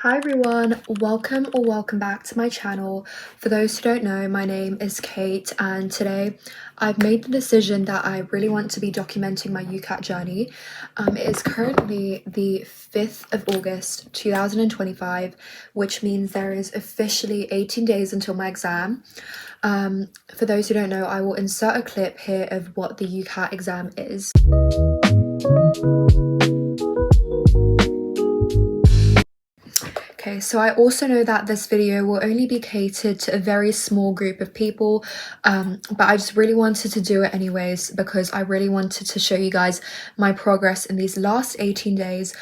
Hi everyone, welcome back to my channel. For those who don't know, my name is Kate and today I've made the decision that I really want to be documenting my ucat journey. It is currently the 5th of August 2025, which means there is officially 18 days until my exam. For those who don't know, I will insert a clip here of what the ucat exam is. Okay, so I also know that this video will only be catered to a very small group of people, but I just really wanted to do it anyways because I really wanted to show you guys my progress in these last 18 days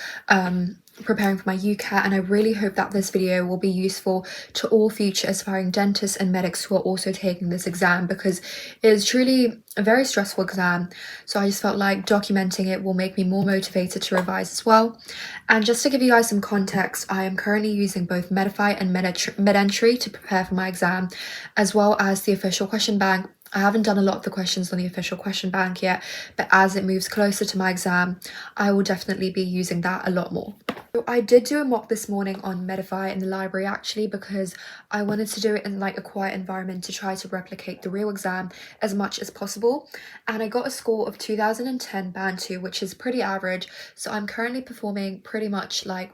preparing for my ucat, and I really hope that this video will be useful to all future aspiring dentists and medics who are also taking this exam, because it is truly a very stressful exam. So I just felt like documenting it will make me more motivated to revise as well. And just to give you guys some context, I am currently using both Medify and MedEntry to prepare for my exam, as well as the official question bank. I haven't done a lot of the questions on the official question bank yet, but as it moves closer to my exam, I will definitely be using that a lot more. So I did do a mock this morning on Medify in the library actually, because I wanted to do it in like a quiet environment to try to replicate the real exam as much as possible. And I got a score of 2010 band 2, which is pretty average. So I'm currently performing pretty much like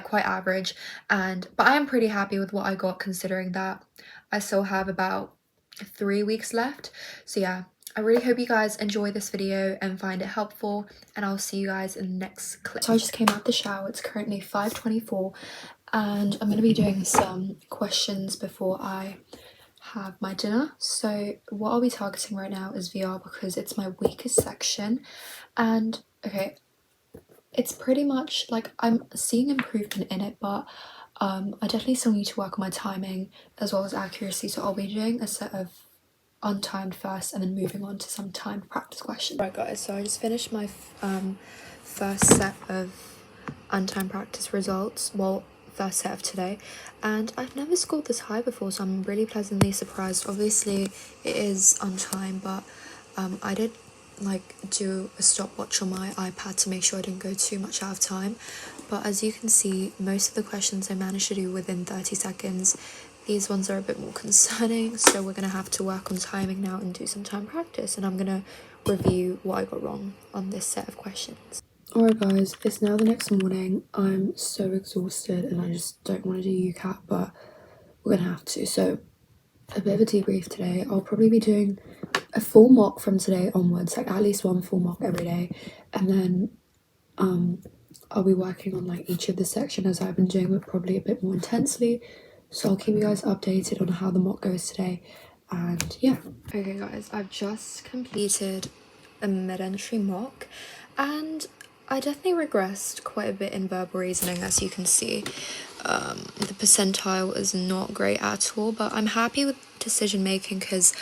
quite average, but I am pretty happy with what I got, considering that I still have about 3 weeks left. So yeah, I really hope you guys enjoy this video and find it helpful, and I'll see you guys in the next clip. So I just came out the shower. It's currently 5:24 and I'm going to be doing some questions before I have my dinner. So what I'll be targeting right now is VR because it's my weakest section. And okay, it's pretty much like I'm seeing improvement in it, but I definitely still need to work on my timing as well as accuracy. So I'll be doing a set of untimed first and then moving on to some timed practice questions. Right guys, so I just finished my first set of untimed practice results, well, first set of today, and I've never scored this high before, so I'm really pleasantly surprised. Obviously it is on time, but I did like do a stopwatch on my iPad to make sure I didn't go too much out of time, but as you can see, most of the questions I managed to do within 30 seconds. These ones are a bit more concerning, so we're gonna have to work on timing now and do some time practice, and I'm gonna review what I got wrong on this set of questions. Alright guys, it's now the next morning. I'm so exhausted and I just don't want to do ucat, but we're gonna have to. So a bit of a debrief today. I'll probably be doing a full mock from today onwards, like at least one full mock every day, and then I'll be working on like each of the section as I've been doing, but probably a bit more intensely. So I'll keep you guys updated on how the mock goes today, and yeah. Okay guys, I've just completed a MedEntry mock and I definitely regressed quite a bit in verbal reasoning, as you can see. The percentile is not great at all, but I'm happy with decision making because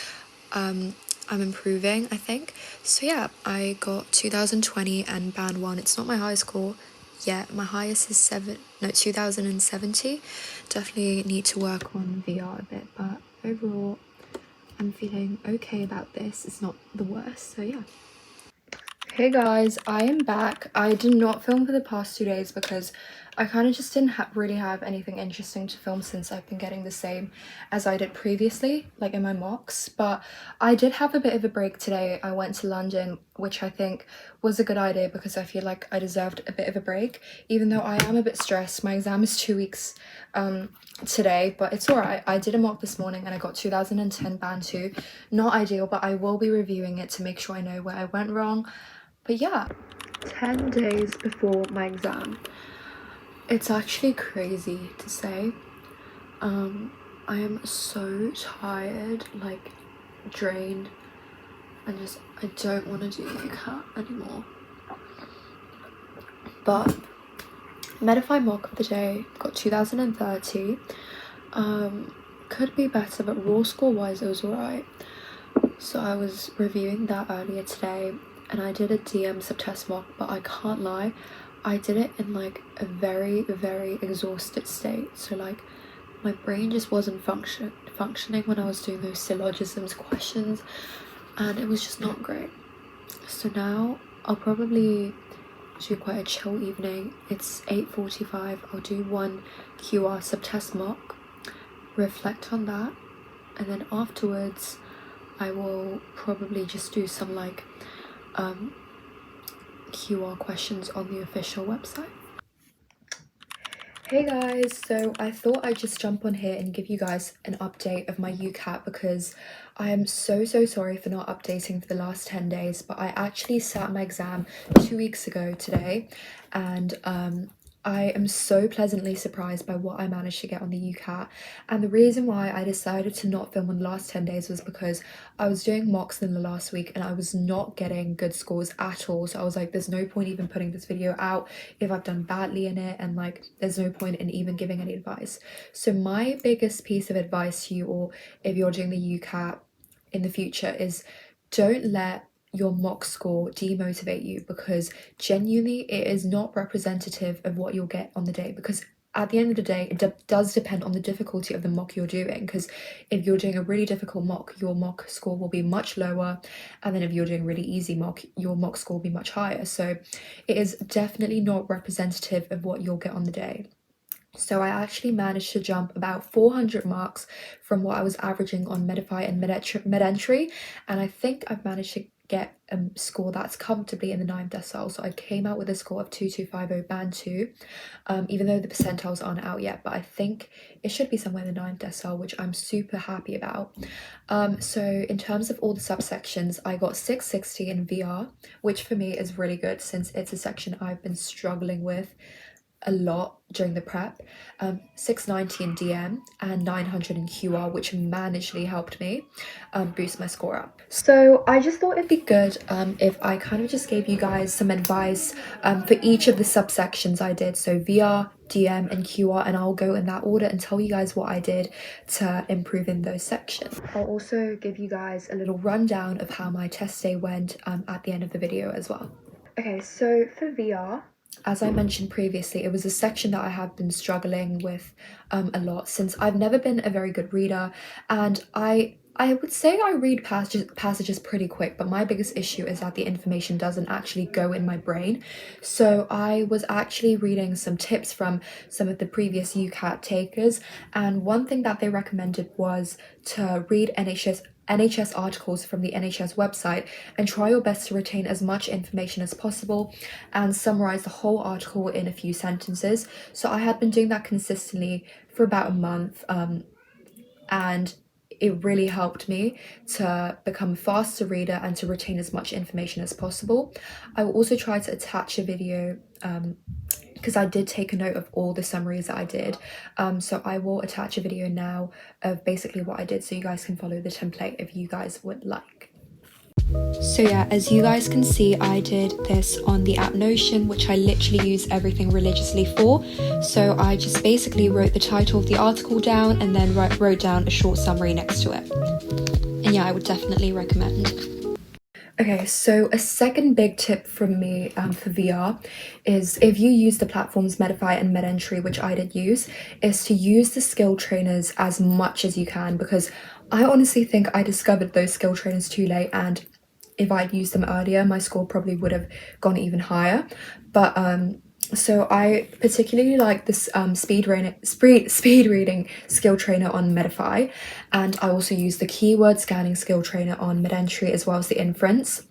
I'm improving, I think. So yeah, I got 2020 and band 1. It's not my high score yet. My highest is 2070. Definitely need to work on VR a bit, but overall I'm feeling okay about this. It's not the worst, so yeah. Hey guys, I am back. I did not film for the past 2 days because I kind of just didn't really have anything interesting to film, since I've been getting the same as I did previously, like in my mocks. But I did have a bit of a break today. I went to London, which I think was a good idea because I feel like I deserved a bit of a break, even though I am a bit stressed. My exam is 2 weeks today, but it's alright. I did a mock this morning and I got 2010 band 2. Not ideal, but I will be reviewing it to make sure I know where I went wrong. But yeah, 10 days before my exam. It's actually crazy to say. I am so tired, like drained, and I don't want to do ucat anymore. But Medify mock of the day, got 2030. Could be better, but raw score wise it was alright. So I was reviewing that earlier today, and I did a DM subtest mock, but I can't lie, I did it in like a very exhausted state. So like my brain just wasn't functioning when I was doing those syllogisms questions, and it was just not great. So now I'll probably do quite a chill evening. It's 8:45. I'll do one QR subtest mock, reflect on that, and then afterwards I will probably just do some like QR questions on the official website. Hey guys, so I thought I'd just jump on here and give you guys an update of my ucat because I am so sorry for not updating for the last 10 days, but I actually sat my exam 2 weeks ago today, and I am so pleasantly surprised by what I managed to get on the ucat. And the reason why I decided to not film in the last 10 days was because I was doing mocks in the last week and I was not getting good scores at all. So I was like, there's no point even putting this video out if I've done badly in it, and like there's no point in even giving any advice. So my biggest piece of advice to you, or if you're doing the ucat in the future, is don't let your mock score demotivate you, because genuinely it is not representative of what you'll get on the day, because at the end of the day it does depend on the difficulty of the mock you're doing, because if you're doing a really difficult mock, your mock score will be much lower, and then if you're doing really easy mock, your mock score will be much higher. So it is definitely not representative of what you'll get on the day. So I actually managed to jump about 400 marks from what I was averaging on Medify and Mid-Entry, and I think I've managed to get a score that's comfortably in the 9th decile. So I came out with a score of 2250 band 2, even though the percentiles aren't out yet, but I think it should be somewhere in the 9th decile, which I'm super happy about. So in terms of all the subsections, I got 660 in VR, which for me is really good since it's a section I've been struggling with a lot during the prep. 690 in DM and 900 in QR, which managedly helped me boost my score up. So I just thought it'd be good if I kind of just gave you guys some advice for each of the subsections I did, so VR, DM and QR, and I'll go in that order and tell you guys what I did to improve in those sections. I'll also give you guys a little rundown of how my test day went at the end of the video as well. Okay, so for VR, as I mentioned previously, it was a section that I have been struggling with a lot, since I've never been a very good reader, and I would say I read passages pretty quick, but my biggest issue is that the information doesn't actually go in my brain. So I was actually reading some tips from some of the previous ucat takers, and one thing that they recommended was to read NHS articles from the NHS website and try your best to retain as much information as possible and summarize the whole article in a few sentences. So I had been doing that consistently for about a month, and it really helped me to become a faster reader and to retain as much information as possible. I will also try to attach a video because I did take a note of all the summaries that I did. So I will attach a video now of basically what I did so you guys can follow the template if you guys would like. So yeah, as you guys can see, I did this on the app Notion, which I literally use everything religiously for. So I just basically wrote the title of the article down and then wrote down a short summary next to it. And yeah, I would definitely recommend. Okay, so a second big tip from me for VR is, if you use the platforms Medify and Mid-Entry, which I did use, is to use the skill trainers as much as you can, because I honestly think I discovered those skill trainers too late, and if I'd used them earlier, my score probably would have gone even higher. But so I particularly like this speed reading skill trainer on Medify, and I also use the keyword scanning skill trainer on Mid-Entry, as well as the inference.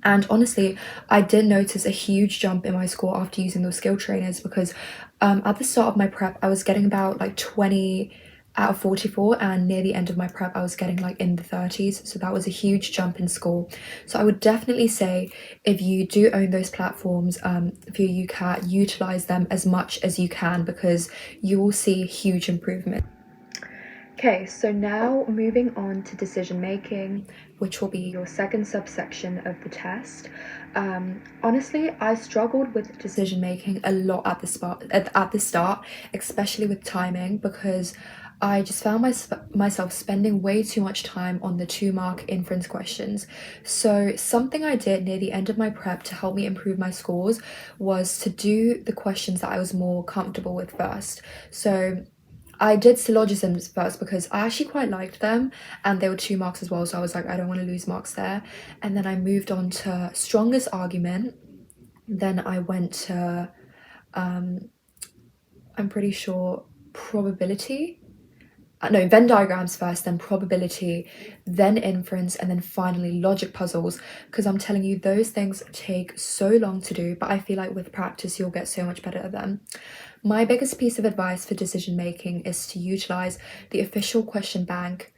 And honestly, I did notice a huge jump in my score after using those skill trainers, because at the start of my prep I was getting about like 20 out of 44, and near the end of my prep I was getting like in the 30s, so that was a huge jump in score. So I would definitely say, if you do own those platforms for your ucat, utilize them as much as you can, because you will see huge improvement. Okay, so now moving on to decision making, which will be your second subsection of the test. Honestly, I struggled with decision making a lot at the start, especially with timing, because I just found myself spending way too much time on the 2-mark inference questions. So something I did near the end of my prep to help me improve my scores was to do the questions that I was more comfortable with first. So I did syllogisms first because I actually quite liked them, and they were 2 marks as well, so I was like, I don't want to lose marks there. And then I moved on to strongest argument, then I went to I'm pretty sure probability. No, Venn diagrams first, then probability, then inference, and then finally logic puzzles. Because I'm telling you, those things take so long to do, but I feel like with practice, you'll get so much better at them. My biggest piece of advice for decision making is to utilize the official question bank.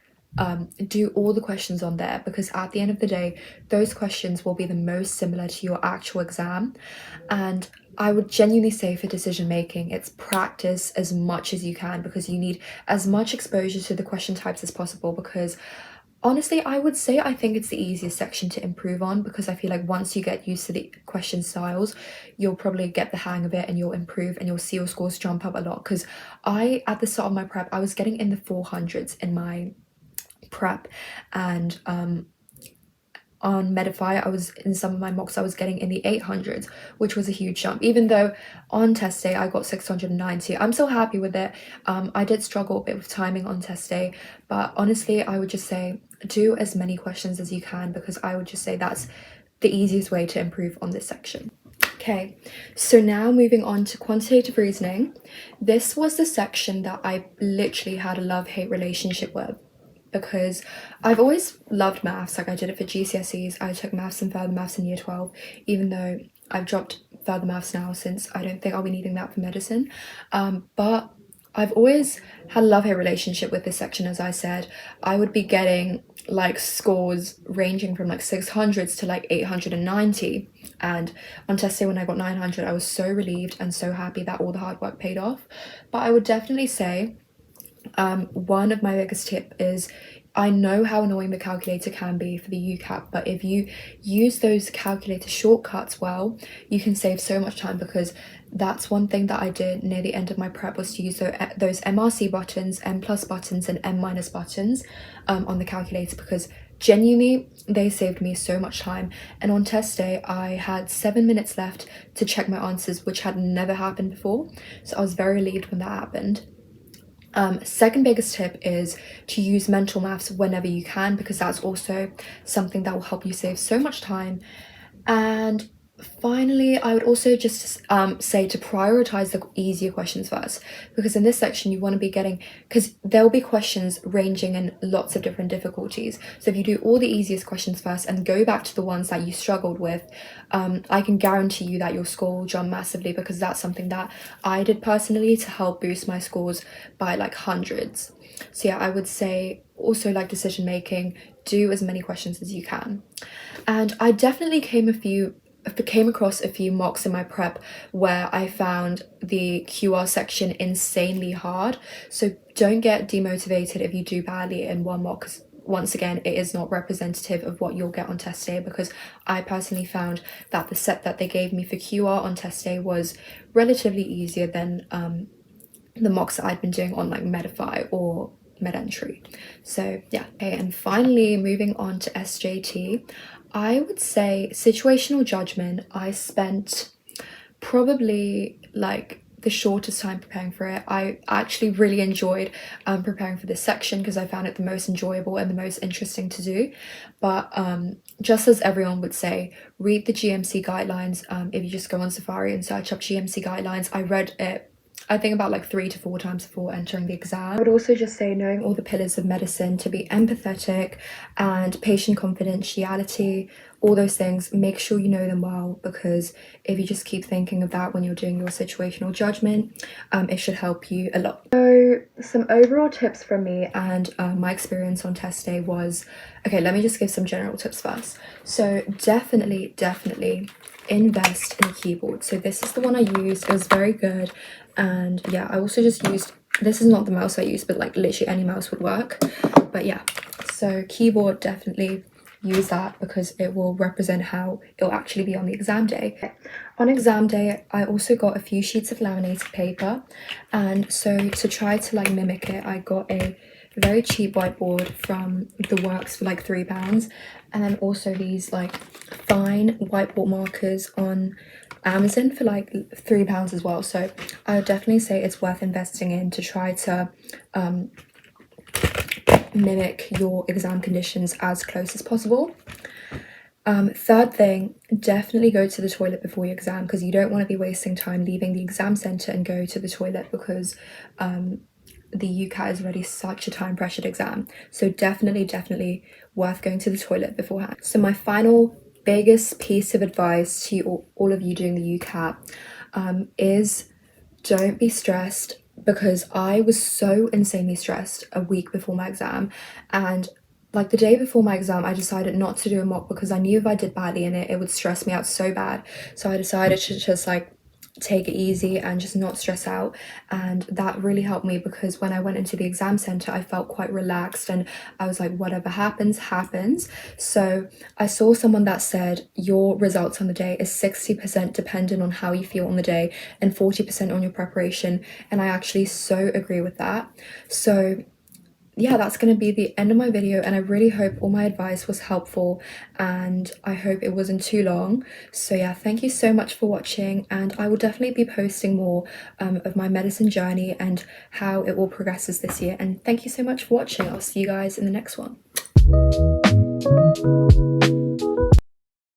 Do all the questions on there, because at the end of the day, those questions will be the most similar to your actual exam. And I would genuinely say for decision making, it's practice as much as you can, because you need as much exposure to the question types as possible. Because honestly, I would say I think it's the easiest section to improve on, because I feel like once you get used to the question styles, you'll probably get the hang of it and you'll improve and you'll see your scores jump up a lot. Because at the start of my prep, I was getting in the 400s in my prep, and on Medify, I was in some of my mocks, I was getting in the 800s, which was a huge jump. Even though on test day I got 690, I'm so happy with it. I did struggle a bit with timing on test day, but honestly, I would just say do as many questions as you can, because I would just say that's the easiest way to improve on this section. Okay, so now moving on to quantitative reasoning. This was the section that I literally had a love-hate relationship with, because I've always loved maths. Like, I did it for GCSEs. I took maths and further maths in year 12, even though I've dropped further maths now, since I don't think I'll be needing that for medicine. But I've always had a love-hate relationship with this section. As I said, I would be getting like scores ranging from like 600s to like 890, and on test day when I got 900, I was so relieved and so happy that all the hard work paid off. But I would definitely say one of my biggest tip is, I know how annoying the calculator can be for the ucat, but if you use those calculator shortcuts well, you can save so much time. Because that's one thing that I did near the end of my prep, was to use those MRC buttons, M plus buttons, and M minus buttons on the calculator, because genuinely they saved me so much time. And on test day, I had 7 minutes left to check my answers, which had never happened before, so I was very relieved when that happened. Second biggest tip is to use mental maths whenever you can, because that's also something that will help you save so much time. And finally, I would also just say to prioritize the easier questions first, because in this section you want to be getting, because there will be questions ranging in lots of different difficulties. So if you do all the easiest questions first and go back to the ones that you struggled with, I can guarantee you that your score will jump massively, because that's something that I did personally to help boost my scores by like hundreds. So yeah, I would say also, like decision making, do as many questions as you can. And I definitely came across a few mocks in my prep where I found the QR section insanely hard. So don't get demotivated if you do badly in one mock, because once again, it is not representative of what you'll get on test day, because I personally found that the set that they gave me for QR on test day was relatively easier than the mocks that I'd been doing on like Medify or MedEntry. So yeah. Okay, and finally moving on to SJT, I would say situational judgment, I spent probably like the shortest time preparing for it. I actually really enjoyed preparing for this section, because I found it the most enjoyable and the most interesting to do. But just as everyone would say, read the GMC guidelines. If you just go on Safari and search up GMC guidelines, I read it I think about like 3 to 4 times before entering the exam. I would also just say knowing all the pillars of medicine, to be empathetic and patient confidentiality, all those things, make sure you know them well, because if you just keep thinking of that when you're doing your situational judgment, it should help you a lot. So some overall tips from me and my experience on test day was, okay, let me just give some general tips first. So definitely invest in a keyboard. So this is the one I used. It was very good. And yeah, I also just used, this is not the mouse I used, but like literally any mouse would work. But yeah, so keyboard, definitely use that, because it will represent how it'll actually be on the exam day. On exam day, I also got a few sheets of laminated paper, and so to try to like mimic it, I got a very cheap whiteboard from The Works for like £3, and then also these like fine whiteboard markers on Amazon for like £3 as well. So I would definitely say it's worth investing in to try to mimic your exam conditions as close as possible. Third thing, definitely go to the toilet before your exam, because you don't want to be wasting time leaving the exam center and go to the toilet, because the UCAT is already such a time pressured exam. So definitely worth going to the toilet beforehand. So my final biggest piece of advice to you, all of you doing the UCAT, is don't be stressed, because I was so insanely stressed a week before my exam. And like the day before my exam, I decided not to do a mock because I knew if I did badly in it, it would stress me out so bad. So I decided to just like take it easy and just not stress out, and that really helped me, because when I went into the exam center I felt quite relaxed and I was like, whatever happens. So I saw someone that said your results on the day is 60% dependent on how you feel on the day and 40% on your preparation, and I actually so agree with that. So yeah, that's going to be the end of my video, and I really hope all my advice was helpful and I hope it wasn't too long. So yeah, thank you so much for watching, and I will definitely be posting more of my medicine journey and how it all progresses this year. And thank you so much for watching. I'll see you guys in the next one.